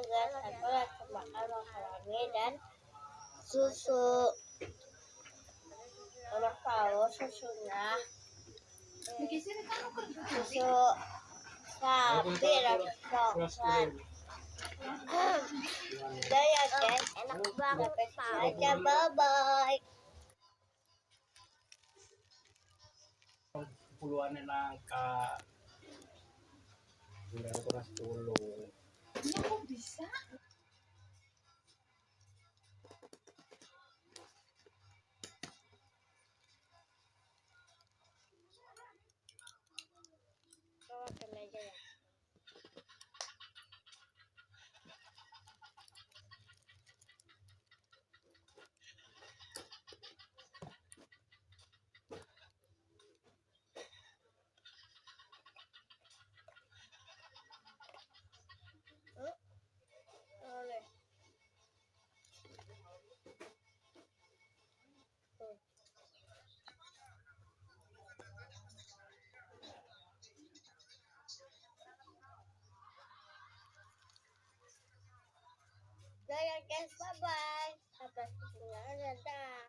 agar satu lagi makan makanan dan susu. Anak tahu susunya susu sapi raksasa. Udah ya guys, enak banget. Sampai aja, bye-bye. Puluhan na ka hindi ko na tulong. Hindi ko bisa. Makan aja ya. Boleh. Udah ya guys, bye-bye. Sampai jumpa. Dadah.